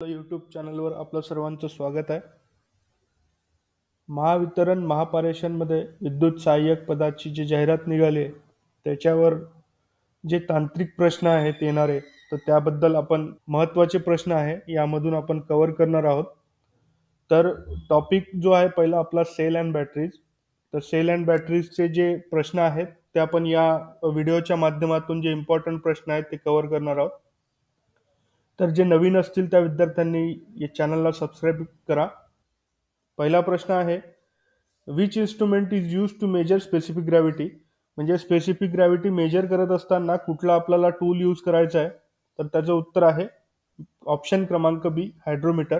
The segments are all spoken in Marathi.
यूट्यूब चॅनलवर आपलं सर्वांचं स्वागत आहे. महावितरण महापारेषणमध्ये विद्युत सहाय्यक पदाची जी जाहिरात निघाली आहे त्याच्यावर जे तांत्रिक प्रश्न आहेत येणारे, तर त्याबद्दल आपण महत्त्वाचे प्रश्न आहे यामधून आपण कव्हर करणार आहोत. तर टॉपिक जो आहे पहिला आपला सेल अँड बॅटरीज. तर सेल अँड बॅटरीजचे जे प्रश्न आहेत ते आपण या व्हिडिओच्या माध्यमातून जे इम्पॉर्टंट प्रश्न आहेत ते कव्हर करणार आहोत. तर जे नवीन असतील त्या विद्यार्थ्यांनी या चॅनलला सबस्क्राईब करा. पहिला प्रश्न आहे, which instrument is use to measure specific gravity. म्हणजे स्पेसिफिक ग्रॅव्हिटी मेजर करत असताना कुठला आपल्याला टूल यूज करायचा आहे. तर त्याचं उत्तर आहे ऑप्शन क्रमांक बी, हायड्रोमीटर.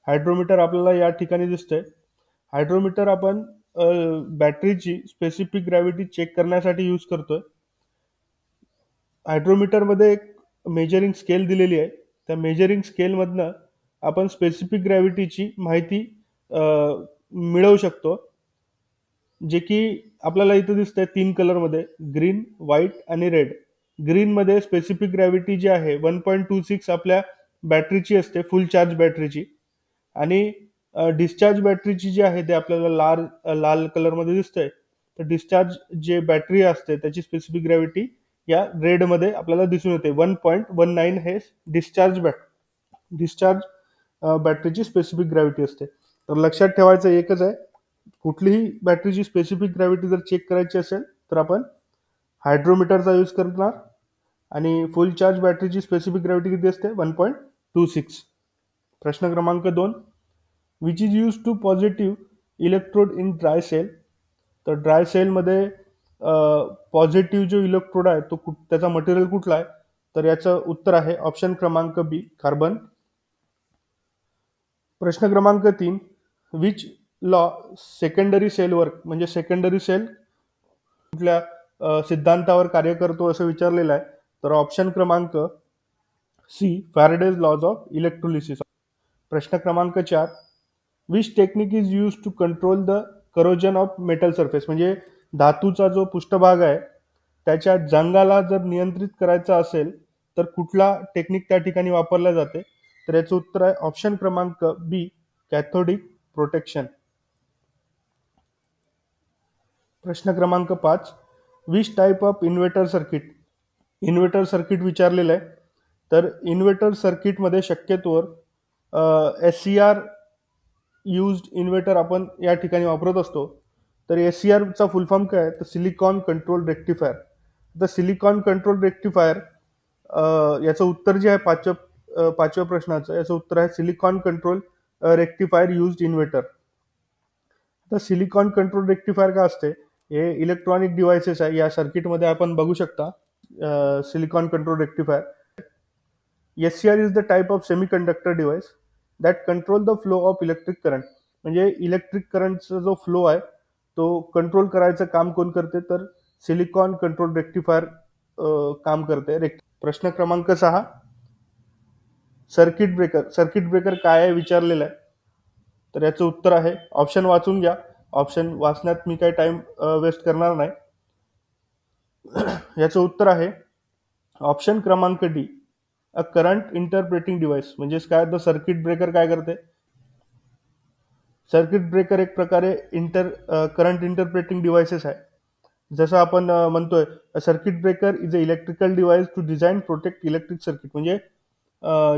हायड्रोमीटर आपल्याला या ठिकाणी दिसतंय. हायड्रोमीटर आपण बॅटरीची स्पेसिफिक ग्रॅव्हिटी चेक करण्यासाठी यूज करतोय. हायड्रोमीटरमध्ये एक मेजरिंग स्केल दिलेली आहे. त्या मेजरिंग स्केलमधनं आपण स्पेसिफिक ग्रॅव्हिटीची माहिती मिळवू शकतो, जे की आपल्याला इथं दिसतंय 3 कलरमध्ये, ग्रीन, व्हाईट आणि रेड. ग्रीनमध्ये स्पेसिफिक ग्रॅव्हिटी जी आहे 1.26 आपल्या बॅटरीची असते, फुल चार्ज बॅटरीची. आणि डिस्चार्ज बॅटरीची जी आहे ते आपल्याला लाल कलरमध्ये दिसतंय. तर डिस्चार्ज जे बॅटरी असते त्याची स्पेसिफिक ग्रॅव्हिटी या रेडमध्ये आपल्याला दिसून येते. 1.19 हे डिस्चार्ज बॅटरीची स्पेसिफिक ग्रॅव्हिटी असते. तर लक्षात ठेवायचं एकच आहे, कुठलीही बॅटरीची स्पेसिफिक ग्रॅव्हिटी जर चेक करायची असेल तर आपण हायड्रोमीटरचा यूज करणार. आणि फुल चार्ज बॅटरीची स्पेसिफिक ग्रॅव्हिटी किती असते? 1.26. प्रश्न क्रमांक 2, which is use to positive electrode in dry cell. तर ड्राय सेलमध्ये पॉझिटिव्ह जो इलेक्ट्रोड आहे तो त्याचा मटेरियल कुठला आहे? तर याचं उत्तर आहे ऑप्शन क्रमांक बी, कार्बन. प्रश्न क्रमांक 3, which law secondary cell work. म्हणजे सेकंडरी सेल कुठल्या सिद्धांतावर कार्य करतो असं विचारलेलं आहे. तर ऑप्शन क्रमांक C, Faraday's laws of electrolysis. प्रश्न क्रमांक 4, which technique is use to control the corrosion of metal surface. म्हणजे धातूचा जो पृष्ठभाग आहे त्याच्या जंगाला जर नियंत्रित करायचा असेल तर कुठला टेक्निक त्या ठिकाणी वापरला जाते? तर याचं उत्तर आहे ऑप्शन क्रमांक बी, कॅथोडिक प्रोटेक्शन. प्रश्न क्रमांक 5, which type of inverter circuit. Inverter circuit विचारलेलं आहे. तर इन्व्हर्टर सर्किटमध्ये शक्यतोवर SCR यूज्ड इन्व्हर्टर आपण या ठिकाणी वापरत असतो. तर SCRचा फुल फॉर्म काय आहे? तर सिलिकॉन कंट्रोल रेक्टिफायर. तर सिलिकॉन कंट्रोल रेक्टिफायर याचं उत्तर जे आहे पाचव्या प्रश्नाचं, याचं उत्तर आहे silicon control rectifier used inverter. तर सिलिकॉन कंट्रोल रेक्टिफायर काय असते? हे इलेक्ट्रॉनिक डिव्हायसेस आहे. या सर्किटमध्ये आपण बघू शकता silicon control rectifier. SCR is the type of semiconductor device that control the flow of electric current. म्हणजे इलेक्ट्रिक करंटचा जो फ्लो आहे तो कंट्रोल करायचं काम कोण करते? तर सिलिकॉन कंट्रोल रेक्टिफायर काम करते. प्रश्न क्रमांक 6, सर्किट ब्रेकर. सर्किट ब्रेकर काय आहे विचारलेलं आहे. तर याचं उत्तर आहे, ऑप्शन वाचून घ्या. ऑप्शन वाचण्यात मी काही टाइम वेस्ट करणार नाही. याचं उत्तर आहे ऑप्शन क्रमांक D, a current interpreting device. म्हणजेच काय? तर सर्किट ब्रेकर काय करते? सर्किट ब्रेकर एक प्रकारे करंट इंटरप्रेटिंग डिव्हाइसेस आहे. जसं आपण म्हणतोय circuit breaker is a electrical device to design protect electric circuit. म्हणजे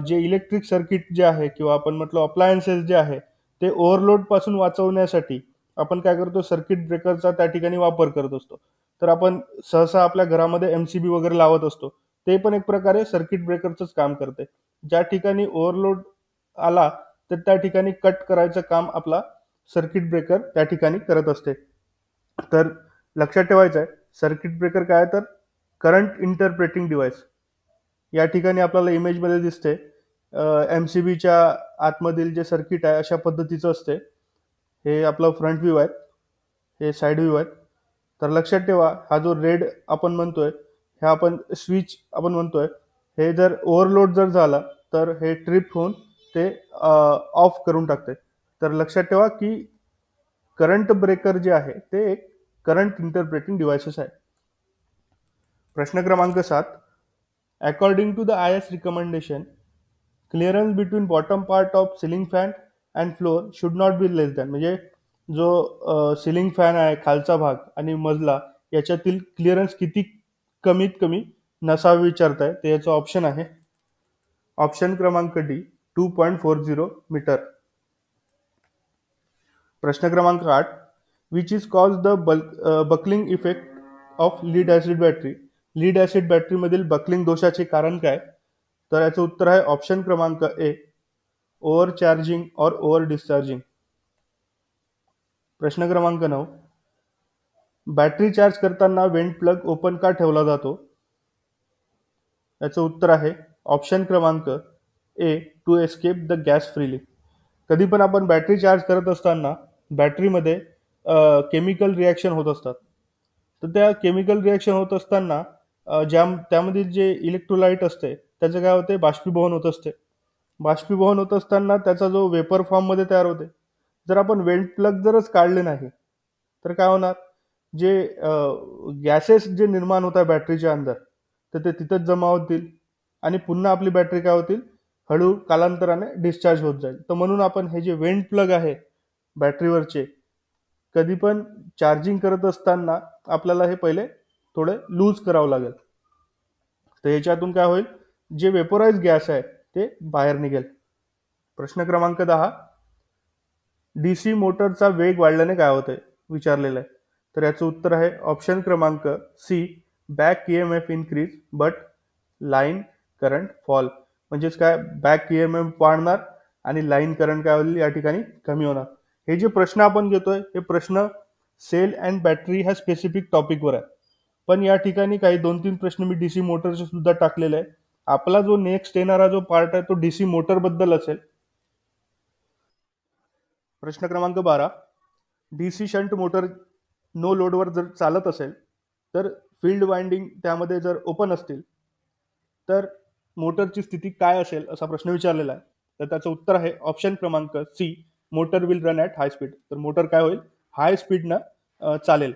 जे इलेक्ट्रिक सर्किट जे आहे किंवा आपण म्हटलं अप्लायन्सेस जे आहे ते ओव्हरलोड पासून वाचवण्यासाठी आपण काय करतो? सर्किट ब्रेकरचा त्या ठिकाणी वापर करत असतो. तर आपण सहसा आपल्या घरामध्ये MCB वगैरे लावत असतो. ते पण एक प्रकारे सर्किट ब्रेकरचंच काम करते. ज्या ठिकाणी ओव्हरलोड आला तर त्या ठिकाणी कट करायचं काम आपला सर्किट ब्रेकर त्या ठिकाणी करत असते. तर लक्षात ठेवायचं आहे, सर्किट ब्रेकर काय तर करंट इंटरप्रेटिंग डिव्हाइस. या ठिकाणी आपल्याला इमेजमध्ये दिसते MCBच्या आतमधील जे सर्किट आहे अशा पद्धतीचं असते. हे आपलं फ्रंट व्ह्यू आहे, हे साईड व्ह्यू आहे. तर लक्षात ठेवा, हा जो रेड आपण म्हणतोय हे आपण स्विच आपण म्हणतोय, हे जर ओव्हरलोड जर झाला तर हे ट्रिप होऊन ते ऑफ करून टाकते. तर लक्षात ठेवा की करंट ब्रेकर जे आहे ते एक करंट इंटरप्रेटिंग डिव्हाइसेस आहे. प्रश्न क्रमांक 7, according to the IS recommendation clearance between bottom part of ceiling fan and floor should not be less than, म्हणजे जो सिलिंग फॅन आहे खालचा भाग आणि मजला याच्यातील क्लिअरन्स किती कमीत कमी नसावे विचारताय, तर याचं ऑप्शन आहे ऑप्शन क्रमांक डी 2.40 मीटर. प्रश्न क्रमांक 8, which is cause the buckling effect of lead acid battery. Lead acid बॅटरीमधील बकलिंग दोषाचे कारण काय, तर याचं उत्तर आहे ऑप्शन क्रमांक ए ओव्हर चार्जिंग और ओव्हर डिस्चार्जिंग. प्रश्न क्रमांक 9, बॅटरी चार्ज करताना वेंट प्लग ओपन का ठेवला जातो, याचं उत्तर आहे ऑप्शन क्रमांक A to escape the gas freely. कधी पण आपण बॅटरी चार्ज करत असताना बॅटरीमध्ये केमिकल रिॲक्शन होत असतात, तर त्या केमिकल रिॲक्शन होत असताना त्यामधील जे इलेक्ट्रोलाइट असते त्याचं काय होते, बाष्पीभवन होत असते. बाष्पीभवन होत असताना त्याचा जो वेपर फॉर्ममध्ये तयार होते. जर आपण वेंट प्लग जरच काढले नाही तर काय होणार, जे गॅसेस जे निर्माण होत आहे बॅटरीच्या अंदर तर ते तिथंच जमा होतील आणि पुन्हा आपली बॅटरी काय होतील, हळू कालांतराने डिस्चार्ज होत जाईल. तर म्हणून आपण हे जे वेंट प्लग आहे बॅटरीवरचे कधी पण चार्जिंग करत असताना आपल्याला हे पहिले थोडे लूज करावं लागेल, तर याच्यातून काय होईल, जे वेपोराइज गॅस आहे ते बाहेर निघेल. प्रश्न क्रमांक 10, डीसी मोटरचा वेग वाढल्याने काय होतंय विचारलेलं आहे, तर याचं उत्तर आहे ऑप्शन क्रमांक C back EMF increase but line current fall. म्हणजेच काय, बॅक EMF वाढणार आणि लाईन करंट काय होईल या ठिकाणी कमी होणार. हे जे प्रश्न आपण घेतोय हे प्रश्न सेल अँड बॅटरी ह्या स्पेसिफिक टॉपिकवर आहे, पण या ठिकाणी काही 2-3 प्रश्न मी डीसी मोटरचे सुद्धा टाकलेले आहे. आपला जो नेक्स्ट येणारा जो पार्ट आहे तो डीसी मोटर बद्दल असेल. प्रश्न क्रमांक 12, डीसी शंट मोटर नो लोडवर जर चालत असेल तर फील्ड वाइंडिंग त्यामध्ये जर ओपन असतील तर मोटरची स्थिती काय असेल असा प्रश्न विचारलेला आहे. तर त्याचं उत्तर आहे ऑप्शन क्रमांक C motor will run at high speed. तर मोटर काय होईल, हाय स्पीडनं चालेल.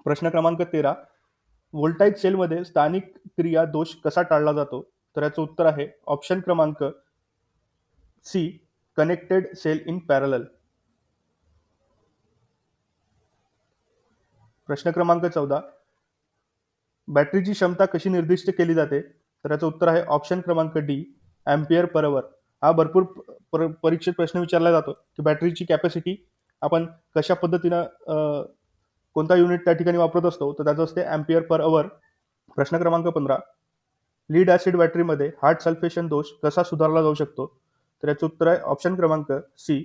प्रश्न क्रमांक 13, व्होल्टाईक सेलमध्ये स्थानिक क्रिया दोष कसा टाळला जातो, तर याचं उत्तर आहे ऑप्शन क्रमांक C connected cell in parallel. प्रश्न क्रमांक 14, बॅटरीची क्षमता कशी निर्दिष्ट केली जाते, तर याचं उत्तर आहे ऑप्शन क्रमांक डी अँपियर पर अवर. हा भरपूर परीक्षेत प्रश्न विचारला जातो की बॅटरीची कॅपॅसिटी आपण कशा पद्धतीनं कोणता युनिट त्या ठिकाणी वापरत असतो, तर त्याचं असते अँपियर पर अवर. प्रश्न क्रमांक 15, लीड ॲसिड बॅटरीमध्ये हार्ड सल्फेशन दोष कसा सुधारला जाऊ शकतो, तर याचं उत्तर आहे ऑप्शन क्रमांक सी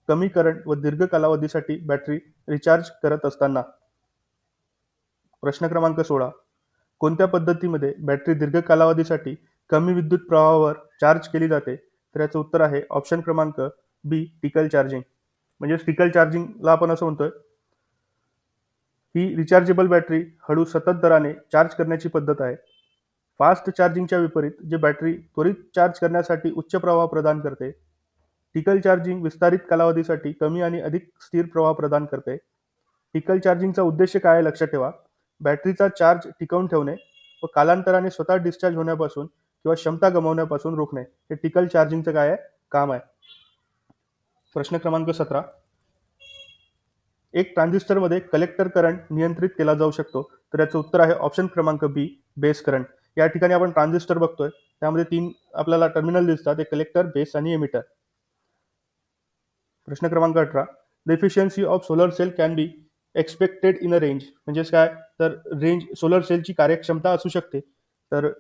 कमी करंट व दीर्घ कालावधीसाठी बॅटरी रिचार्ज करत असताना. प्रश्न क्रमांक 16, कोणत्या पद्धतीमध्ये बॅटरी दीर्घ कालावधीसाठी कमी विद्युत प्रवाहावर चार्ज केली जाते, तर याचं उत्तर आहे ऑप्शन क्रमांक बी टिकल चार्जिंग. म्हणजे टिकल चार्जिंगला आपण असं म्हणतोय, ही रिचार्जेबल बॅटरी हळू सतत दराने चार्ज करण्याची पद्धत आहे. फास्ट चार्जिंगच्या विपरीत जे बॅटरी त्वरित चार्ज करण्यासाठी उच्च प्रवाह प्रदान करते. टिकल चार्जिंग विस्तारित कालावधीसाठी कमी आणि अधिक स्थिर प्रवाह प्रदान करते. टिकल चार्जिंगचा उद्देश काय आहे लक्षात ठेवा, बॅटरीचा चार्ज टिकवून ठेवणे व कालांतराने स्वतः डिस्चार्ज होण्यापासून किंवा क्षमता गमावण्यापासून रोखणे हे टिकल चार्जिंगचं काय आहे, काम आहे. प्रश्न क्रमांक 17, एक ट्रान्झिस्टरमध्ये कलेक्टर करंट नियंत्रित केला जाऊ शकतो, तर याचं उत्तर आहे ऑप्शन क्रमांक बी बेस करंट. या ठिकाणी आपण ट्रान्झिस्टर बघतोय त्यामध्ये 3 आपल्याला टर्मिनल दिसतात, एक कलेक्टर, बेस आणि एमिटर. प्रश्न क्रमांक 18, the efficiency of solar cell can be expected in a range. म्हणजेच काय, तर रेंज सोलर सेलची कार्यक्षमता असू शकते, तर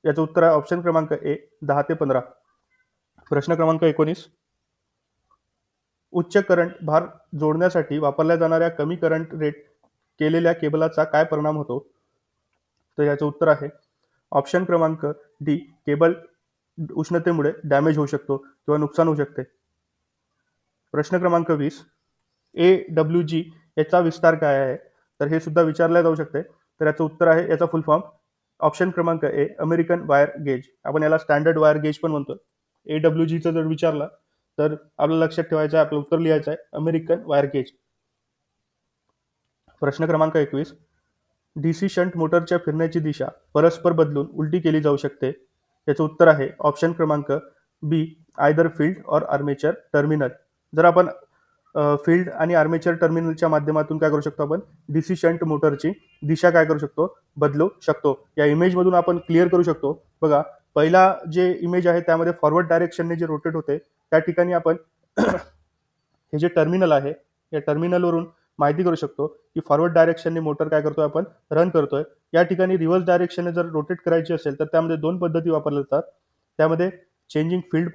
याचं उत्तर आहे ऑप्शन क्रमांक ए 10 ते 15. प्रश्न क्रमांक 19, उच्च करंट भार जोडण्यासाठी वापरल्या जाणाऱ्या कमी करंट रेट केलेल्या केबलाचा काय परिणाम होतो, तर याचं उत्तर आहे ऑप्शन क्रमांक डी केबल उष्णतेमुळे डॅमेज होऊ शकतो किंवा नुकसान होऊ शकते. प्रश्न क्रमांक 20, AWG याचा विस्तार काय आहे, तर हे सुद्धा विचारले जाऊ शकते, तर याचं उत्तर आहे याचा फुल फॉर्म ऑप्शन क्रमांक ए अमेरिकन वायर गेज. आपण याला स्टँडर्ड वायर गेज पण म्हणतो. AWGचं जर विचारला तर आपल्याला लक्षात ठेवायचं आहे, आपलं उत्तर लिहायचं आहे अमेरिकन वायर गेज. प्रश्न क्रमांक 21, डीसी शंट मोटरच्या फिरण्याची दिशा परस्पर बदलून उलटी केली जाऊ शकते, याचं उत्तर आहे ऑप्शन क्रमांक बी, आयदर फील्ड और आर्मेचर टर्मिनल. जर आपण फील्ड आणि आर्मेचर टर्मिनलच्या माध्यमातून काय करू शकतो, आपण डीसी शंट मोटरची दिशा काय करू शकतो, बदलू शकतो. या इमेजमधून आपण क्लिअर करू शकतो. बघा, पहिला जे इमेज आहे त्यामध्ये फॉरवर्ड डायरेक्शनने जे रोटेट होते त्या ठिकाणी आपण हे जे टर्मिनल आहे या टर्मिनलवरून माहिती करू शकतो की फॉरवर्ड डायरेक्शनने मोटर काय करतोय, आपण रन करतोय. या ठिकाणी रिव्हर्स डायरेक्शनने जर रोटेट करायची असेल तर त्यामध्ये दोन पद्धती वापरल्या जातात. त्यामध्ये चेंजिंग फील्ड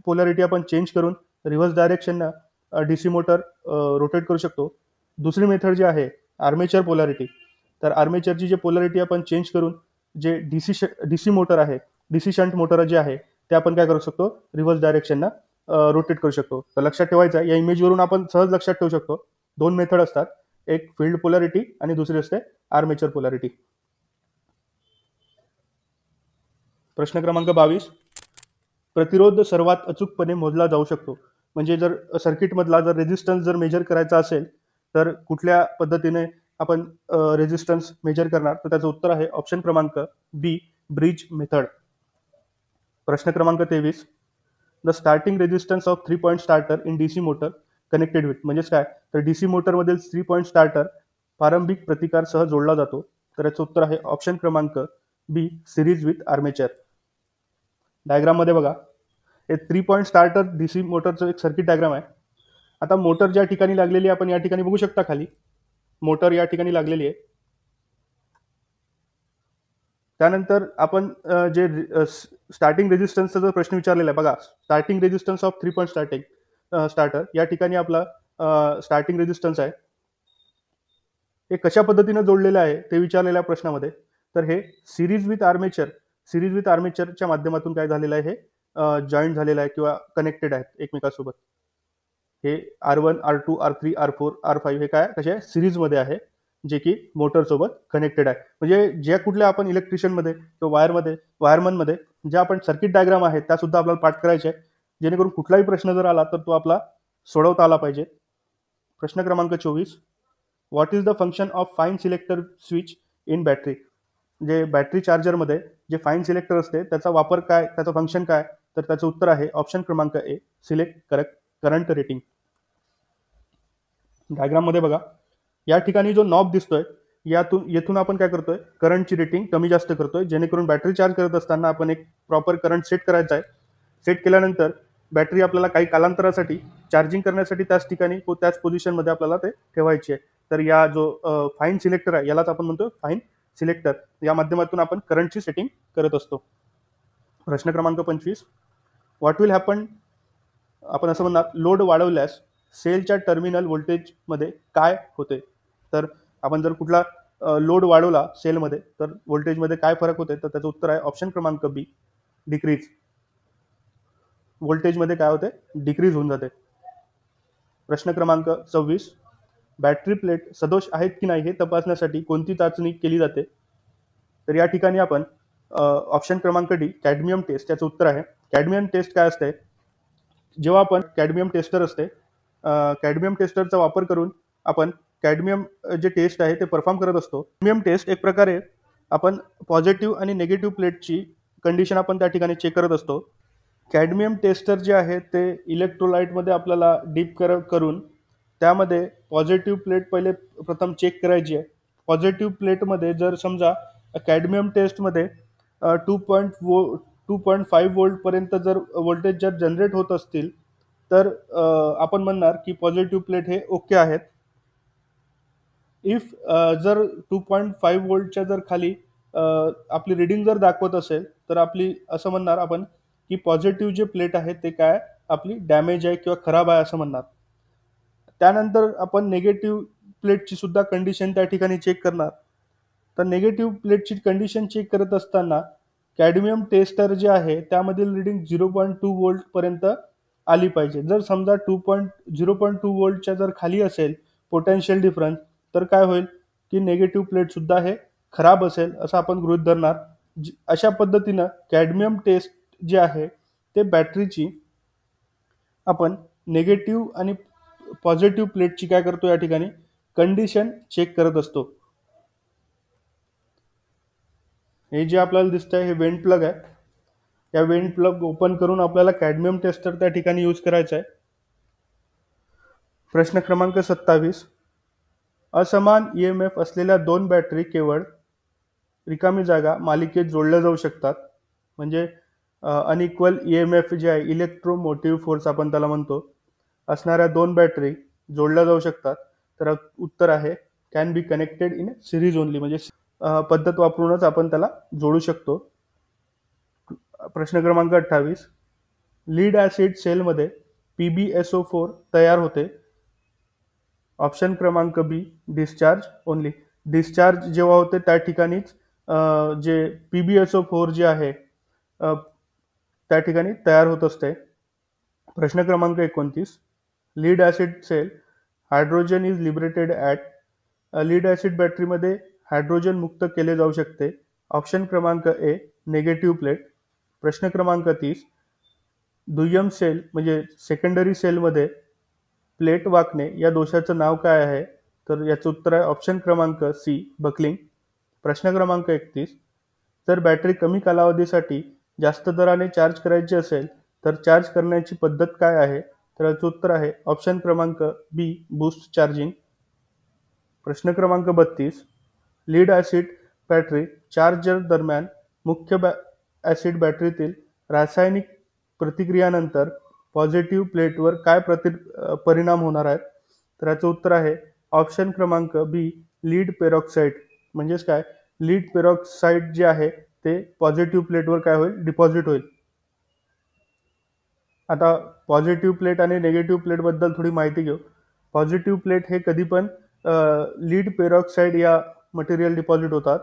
पोलॅरिटी आपण चेंज करून रिव्हर्स डायरेक्शननं डीसी मोटर रोटेट करू शकतो. दुसरी मेथड जी आहे आर्मेचर पोलॅरिटी, तर आर्मेचरची जे पोलॅरिटी आपण चेंज करून जे डीसी मोटर आहे, डीसी शंट मोटर जे आहे ते आपण काय करू शकतो, रिव्हर्स डायरेक्शननं रोटेट करू शकतो. तर लक्षात ठेवायचं आहे, या इमेजवरून आपण सहज लक्षात ठेवू शकतो. दोन मेथड असतात, एक फील्ड पोलॅरिटी आणि दुसरी असते आर्मेचर पोलॅरिटी. प्रश्न क्रमांक 22, प्रतिरोध सर्वात अचूकपणे मोजला जाऊ शकतो. म्हणजे जर सर्किटमधला जर रेझिस्टन्स जर मेजर करायचा असेल तर कुठल्या पद्धतीने आपण रेझिस्टन्स मेजर करणार, तर त्याचं उत्तर आहे ऑप्शन क्रमांक बी, ब्रिज मेथड. प्रश्न क्रमांक 23, the starting resistance of 3 point starter in DC motor connected with, म्हणजेच काय, तर डीसी मोटरमधील 3 पॉईंट स्टार्टर प्रारंभिक प्रतिकारसह जोडला जातो. तर याचं उत्तर आहे ऑप्शन क्रमांक बी, सिरीज विथ आर्मेचर. डायग्राममध्ये बघा, हे 3 पॉईंट स्टार्टर डीसी मोटरचं एक सर्किट डायग्राम आहे. आता मोटर ज्या ठिकाणी लागलेली आहे आपण या ठिकाणी बघू शकता, खाली मोटर या ठिकाणी लागलेली आहे. त्यानंतर आपण जे स्टार्टिंग रेजिस्टन्सचा जो प्रश्न विचारलेला आहे, बघा, starting resistance of 3 point starter या ठिकाणी आपला स्टार्टिंग रेजिस्टन्स आहे. हे कशा पद्धतीने जोडलेलं आहे ते विचारलेल्या प्रश्नामध्ये. तर हे सिरीज विथ आर्मेचरच्या माध्यमातून काय झालेलं आहे, हे जॉईंट झालेलं आहे किंवा कनेक्टेड आहेत एकमेकांसोबत. हे R1, R2, R3, R4, R5 हे काय कसे सिरीजमध्ये आहे, जे की मोटरसोबत कनेक्टेड आहे. म्हणजे ज्या कुठल्या आपण इलेक्ट्रिशियनमध्ये किंवा वायरमनमध्ये ज्या आपण सर्किट डायग्राम आहेत त्या सुद्धा आपल्याला पाठ करायचे आहे, जेणेकरून कुठलाही प्रश्न जर आला तर तो आपला सोडवता आला पाहिजे. प्रश्न क्रमांक 24, what is the function of fine selector switch in battery. म्हणजे बॅटरी चार्जरमध्ये जे फाईन सिलेक्टर असते त्याचा वापर काय, त्याचं फंक्शन काय, तर त्याचं उत्तर आहे ऑप्शन क्रमांक ए, सिलेक्ट करंट रेटिंग. डायग्राममध्ये बघा, या ठिकाणी जो नॉब दिसतोय येथून आपण काय करतोय, करंटची रेटिंग कमी जास्त करतोय, जेणेकरून बॅटरी चार्ज करत असताना आपण एक प्रॉपर करंट सेट करायचा आहे. सेट केल्यानंतर बॅटरी आपल्याला काही कालांतरासाठी चार्जिंग करण्यासाठी त्याच ठिकाणी त्याच पोझिशनमध्ये आपल्याला ते ठेवायची आहे. तर या जो फाईन सिलेक्टर आहे यालाच आपण म्हणतो फाईन सिलेक्टर, या माध्यमातून आपण करंटची सेटिंग करत असतो. प्रश्न क्रमांक 25, व्हॉट विल हॅपन, आपण असं म्हणणार, लोड वाढवल्यास सेलच्या टर्मिनल व्होल्टेजमध्ये काय होते. तर आपण जर कुठला लोड वाढवला सेलमध्ये तर व्होल्टेजमध्ये काय फरक होते, तर त्याचं उत्तर आहे ऑप्शन क्रमांक बी, डिक्रीज. व्होल्टेजमध्ये काय होते, डिक्रीज होऊन जाते. प्रश्न क्रमांक 26, बॅटरी प्लेट सदोष आहेत की नाही हे तपासण्यासाठी कोणती चाचणी केली जाते. तर या ठिकाणी आपण ऑप्शन क्रमांक डी, कॅडमियम टेस्ट याचं उत्तर आहे. कॅडमियम टेस्ट काय असते, जेव्हा आपण कॅडमियम टेस्टर असते, कॅडमियम टेस्टरचा वापर करून आपण कॅडमियम जे टेस्ट आहे ते परफॉर्म करत असतो. कॅडमियम टेस्ट एक प्रकारे आपण पॉझिटिव्ह आणि निगेटिव्ह प्लेटची कंडिशन आपण त्या ठिकाणी चेक करत असतो. कॅडमियम टेस्टर जे आहे ते इलेक्ट्रोलाइटमध्ये आपल्याला डीप करून त्यामध्ये पॉझिटिव्ह प्लेट पहिले प्रथम चेक करायची आहे. पॉझिटिव्ह प्लेटमध्ये जर समजा कॅडमियम टेस्टमध्ये 2.5 वोल्टपर्यंत जर व्होल्टेज जर जनरेट होत असतील तर आपण म्हणणार की पॉझिटिव्ह प्लेट हे ओके आहेत. इफ जर 2.5 वोल्टच्या जर खाली आपली रिडिंग जर दाखवत असेल तर आपली असं म्हणणार आपण की पॉझिटिव्ह जे प्लेट आहे ते काय, आपली डॅमेज आहे किंवा खराब आहे असं म्हणणार. त्यानंतर आपण निगेटिव्ह प्लेटची सुद्धा कंडिशन त्या ठिकाणी चेक करणार. तर निगेटिव्ह प्लेटची कंडिशन चेक करत असताना कॅडमियम टेस्टर जे आहे त्यामधील रिडिंग 0.2 वोल्टपर्यंत आली पाहिजे. जर समजा 0.2 वोल्टच्या जर खाली असेल पोटेन्शियल डिफरन्स तर काय होईल की निगेटिव्ह प्लेटसुद्धा हे खराब असेल असं आपण गृहीत धरणार. अशा पद्धतीनं कॅडमियम टेस्ट जे आहे ते बॅटरीची आपण निगेटिव्ह आणि पॉझिटिव्ह प्लेटची काय करतो, या ठिकाणी कंडिशन चेक करत असतो. हे जे आपल्याला दिसतंय हे वेंट प्लग आहे. या वेंट प्लग ओपन करून आपल्याला कॅडमियम टेस्टर त्या ठिकाणी यूज करायचा आहे. प्रश्न क्रमांक 27. असमान EMF असलेल्या दोन बॅटरी केवळ रिकामी जागा मालिकेत जोडल्या जाऊ शकतात. म्हणजे अनइक्वल EMF जे आहे, इलेक्ट्रोमोटिव्ह फोर्स आपण त्याला म्हणतो, असणाऱ्या दोन बॅटरी जोडल्या जाऊ शकतात. तर उत्तर आहे can be connected in series only, म्हणजे पद्धत वापरूनच आपण त्याला जोडू शकतो. प्रश्न क्रमांक 28. लीड ॲसिड सेलमध्ये PbSO4 तयार होते. ऑप्शन क्रमांक बी डिस्चार्ज ओनली. डिस्चार्ज जेव्हा होते त्या ठिकाणीच जे PbSO4 जे आहे त्या ठिकाणी तयार होत असते. प्रश्न क्रमांक 29. Lead acid cell hydrogen is liberated at. Lead acid बॅटरीमध्ये हायड्रोजन मुक्त केले जाऊ शकते. ऑप्शन क्रमांक ए नेगेटिव्ह प्लेट. प्रश्न क्रमांक 30. दुय्यम सेल म्हणजे सेकंडरी सेलमध्ये प्लेट वाकणे या दोषाचं नाव काय आहे? तर याचं उत्तर आहे ऑप्शन क्रमांक सी बकलिंग. प्रश्न क्रमांक 31. जर बॅटरी कमी कालावधीसाठी जास्त दराने चार्ज करायची असेल तर चार्ज करण्याची पद्धत काय आहे? तर याचं उत्तर आहे ऑप्शन क्रमांक बी बूस्ट चार्जिंग. प्रश्न क्रमांक 32. लीड ॲसिड बॅटरी चार्जर दरम्यान मुख्य ॲसिड बॅटरीतील रासायनिक प्रतिक्रियानंतर पॉझिटिव्ह प्लेटवर काय परिणाम होणार आहेत? तर याचं उत्तर आहे ऑप्शन क्रमांक बी लीड पेरॉक्साईड. म्हणजेच काय, लीड पेरॉक्साईड जे आहे ते पॉझिटिव्ह प्लेटवर काय होईल, डिपॉझिट होईल. आता पॉझिटिव्ह प्लेट आणि निगेटिव्ह प्लेटबद्दल थोडी माहिती घेऊ. पॉझिटिव्ह प्लेट हे कधी पण लीड पेरॉक्साईड या मटेरियल डिपॉझिट होतात,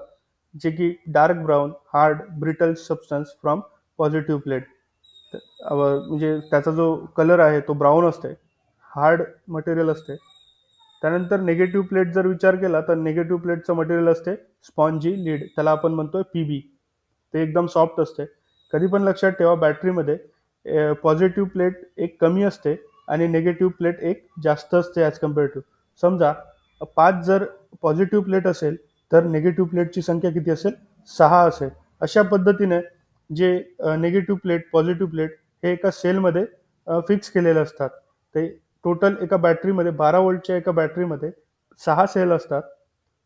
जे की dark brown hard brittle substance from positive plate. म्हणजे त्याचा जो कलर आहे तो ब्राऊन असते, हार्ड मटेरियल असते. त्यानंतर निगेटिव्ह प्लेट जर विचार केला तर निगेटिव्ह प्लेटचं मटेरियल असते स्पॉन्जी लीड, त्याला आपण म्हणतोय PB. ते एकदम सॉफ्ट असते. कधी पण लक्षात ठेवा, बॅटरीमध्ये पॉझिटिव्ह प्लेट एक कमी असते आणि निगेटिव्ह प्लेट एक जास्त असते ॲज कम्पेअर टू. समजा 5 जर पॉझिटिव्ह प्लेट असेल तर निगेटिव्ह प्लेटची संख्या किती असेल, 6 असेल. अशा पद्धतीने जे निगेटिव्ह प्लेट पॉझिटिव्ह प्लेट हे एका सेलमध्ये फिक्स केलेले असतात. ते टोटल एका बॅटरीमध्ये 12 व्होल्टच्या एका बॅटरीमध्ये 6 सेल असतात.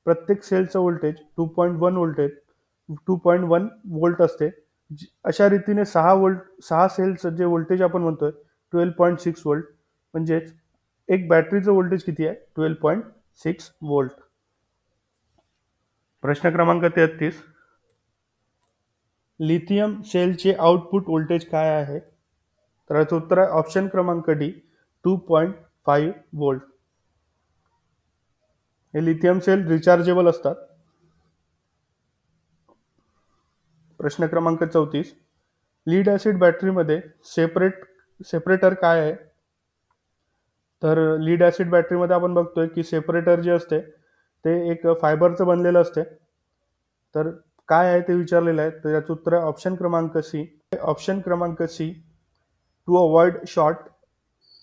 प्रत्येक सेलचं व्होल्टेज 2.1 व्होल्ट असते. अशा रीतीने 6 सेलचं जे व्होल्टेज आपण म्हणतोय 12.6 व्होल्ट. म्हणजेच एक बॅटरीचं व्होल्टेज किती आहे, 12.6 व्होल्ट. प्रश्न क्रमांक 33. लिथियम सेलचे आउटपुट व्होल्टेज काय आहे? तर याचं उत्तर आहे ऑप्शन क्रमांक डी 2.5 व्होल्ट. हे लिथियम सेल रिचार्जेबल असतात. प्रश्न क्रमांक 34. लीड ॲसिड बॅटरीमध्ये सेपरेटर काय आहे? तर लीड ॲसिड बॅटरीमध्ये आपण बघतोय की सेपरेटर जे असते ते एक फायबरचं बनलेलं असते. तर काय आहे ते विचारलेलं आहे. तर याचं उत्तर आहे ऑप्शन क्रमांक सी. ऑप्शन क्रमांक C to avoid short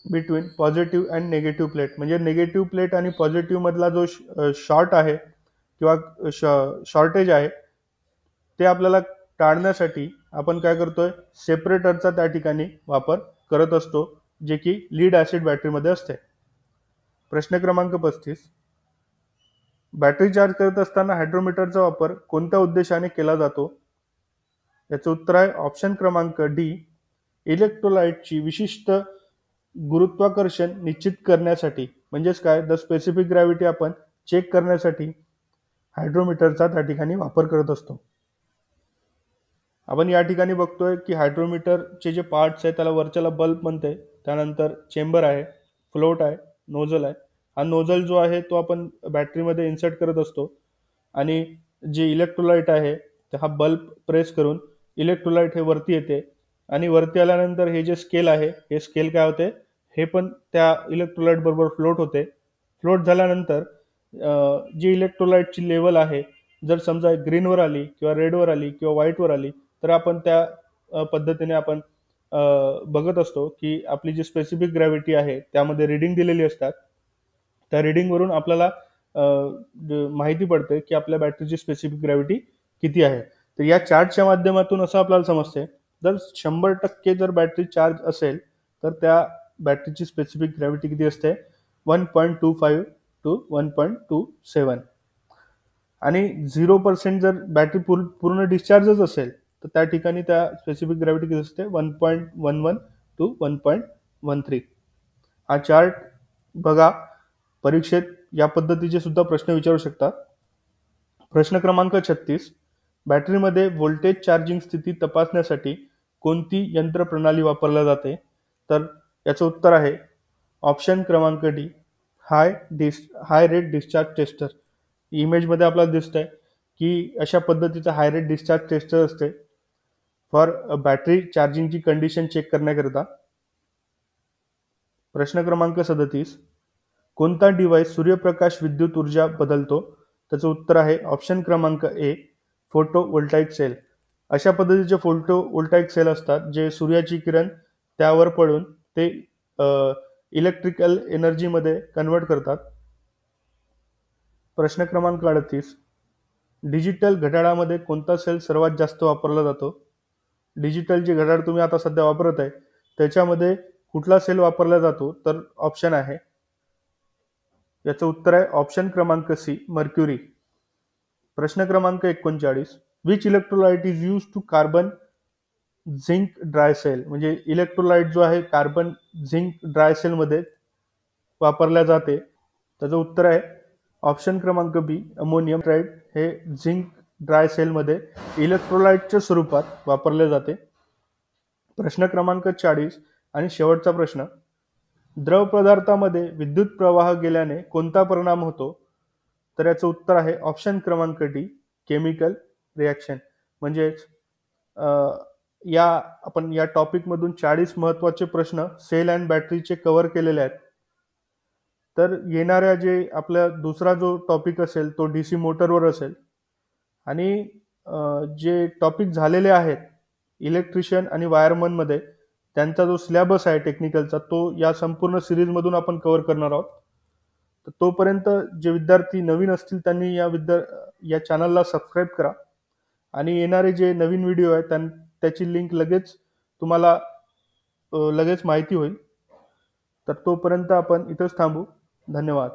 between positive and negative plate. म्हणजे निगेटिव्ह प्लेट आणि पॉझिटिव्ह मधला जो शॉर्ट आहे किंवा शॉर्टेज आहे ते आपल्याला टाळण्यासाठी आपण काय करतोय, सेपरेटरचा त्या ठिकाणी वापर करत असतो, जे की लीड ॲसिड बॅटरीमध्ये असते. प्रश्न क्रमांक 35. बॅटरी चार्ज करत असताना हायड्रोमीटरचा वापर कोणत्या उद्देशाने केला जातो? याचं उत्तर आहे ऑप्शन क्रमांक डी इलेक्ट्रोलाइटची विशिष्ट गुरुत्वाकर्षण निश्चित करण्यासाठी. म्हणजेच काय, द स्पेसिफिक ग्रॅव्हिटी आपण चेक करण्यासाठी हायड्रोमीटरचा त्या ठिकाणी वापर करत असतो. आपण या ठिकाणी बघतोय की हायड्रोमीटरचे जे पार्ट्स आहेत त्याला वरच्याला बल्ब म्हणते, त्यानंतर चेंबर आहे, फ्लोट आहे, नोझल आहे. हा नोझल जो आहे तो आपण बॅटरीमध्ये इन्सर्ट करत असतो आणि जे इलेक्ट्रोलाइट आहे हा बल्ब प्रेस करून इलेक्ट्रोलाइट हे वरती येते आणि वरती आल्यानंतर हे जे स्केल आहे हे स्केल काय होते, हे पण त्या इलेक्ट्रोलाइट बरोबर फ्लोट होते. फ्लोट झाल्यानंतर जी इलेक्ट्रोलाइटची लेवल आहे, जर समजा ग्रीनवर आली किंवा रेडवर आली किंवा व्हाईटवर आली तर आपण त्या पद्धतीने आपण बघत असतो की आपली जी स्पेसिफिक ग्रॅव्हिटी आहे त्यामध्ये रिडिंग दिलेली असतात. त्या रिडिंगवरून आपल्याला माहिती पडते की आपल्या बॅटरीची स्पेसिफिक ग्रॅव्हिटी किती आहे. तर या चार्टच्या माध्यमातून असं आपल्याला समजते, जर 100% जर बॅटरी चार्ज असेल तर त्या बॅटरीची स्पेसिफिक ग्रॅव्हिटी किती असते, 1.25 टू 1.27. आणि 0% जर बॅटरी पूर्ण डिस्चार्जच असेल तर त्या ठिकाणी त्या स्पेसिफिक ग्रॅव्हिटी किती असते, 1.11 टू 1.13. हा चार्ट बघा, परीक्षेत या पद्धतीचे सुद्धा प्रश्न विचारू शकतात. प्रश्न क्रमांक 36, बॅटरीमध्ये व्होल्टेज चार्जिंग स्थिती तपासण्यासाठी कोणती यंत्रप्रणाली वापरली जाते? तर याचं उत्तर आहे ऑप्शन क्रमांक D, high rate discharge tester. इमेजमध्ये आपल्याला दिसतंय की अशा पद्धतीचा हाय रेट डिस्चार्ज टेस्टर असते फॉर बॅटरी चार्जिंगची कंडिशन चेक करण्याकरिता. प्रश्न क्रमांक 37, कोणता डिव्हाइस सूर्यप्रकाश विद्युत ऊर्जा बदलतो? त्याचं उत्तर आहे ऑप्शन क्रमांक ए, फोटो वोल्टाईक सेल. अशा पद्धतीचे फोटो वोल्टाईक सेल असतात जे सूर्याची किरण त्यावर पडून ते इलेक्ट्रिकल एनर्जीमध्ये कन्वर्ट करतात. प्रश्न क्रमांक 38, डिजिटल घड्याळामध्ये कोणता सेल सर्वात जास्त वापरला जातो? डिजिटल जे घड्याळ तुम्ही आता सध्या वापरत आहे त्याच्यामध्ये कुठला सेल वापरला जातो? तर ऑप्शन आहे, याचं उत्तर आहे ऑप्शन क्रमांक सी, मर्क्युरी. प्रश्न क्रमांक 39, which electrolyte is use to carbon zinc dry cell. म्हणजे इलेक्ट्रोलाइट जो आहे कार्बन झिंक ड्राय सेल मध्ये वापरल्या जाते. त्याचं उत्तर आहे ऑप्शन क्रमांक बी, अमोनियम नायट्राइड. हे झिंक ड्राय सेल मध्ये इलेक्ट्रोलाइटच्या स्वरूपात वापरले जाते. प्रश्न क्रमांक 40 आणि शेवटचा प्रश्न, द्रव पदार्थामध्ये विद्युत प्रवाह गेल्याने कोणता परिणाम होतो? तर याचं उत्तर आहे ऑप्शन क्रमांक डी, केमिकल रिॲक्शन. म्हणजे आपण या टॉपिकमधून 40 महत्त्वाचे प्रश्न सेल अँड बॅटरीचे कव्हर केलेले आहेत. तर येणाऱ्या जे आपला दुसरा जो टॉपिक असेल तो DC मोटरवर असेल. आणि जे टॉपिक झालेले आहेत इलेक्ट्रिशियन आणि वायरमनमध्ये त्यांचा जो सिलेबस आहे टेक्निकलचा तो या संपूर्ण सिरीजमधून आपण कव्हर करणार आहोत. तर तोपर्यंत जे विद्यार्थी नवीन असतील त्यांनी या चॅनलला सबस्क्राईब करा आणि येणारे जे नवीन व्हिडिओ आहेत त्याची लिंक लगेच तुम्हाला लगेच माहिती होईल. तर तोपर्यंत आपण इथंच थांबू. धन्यवाद.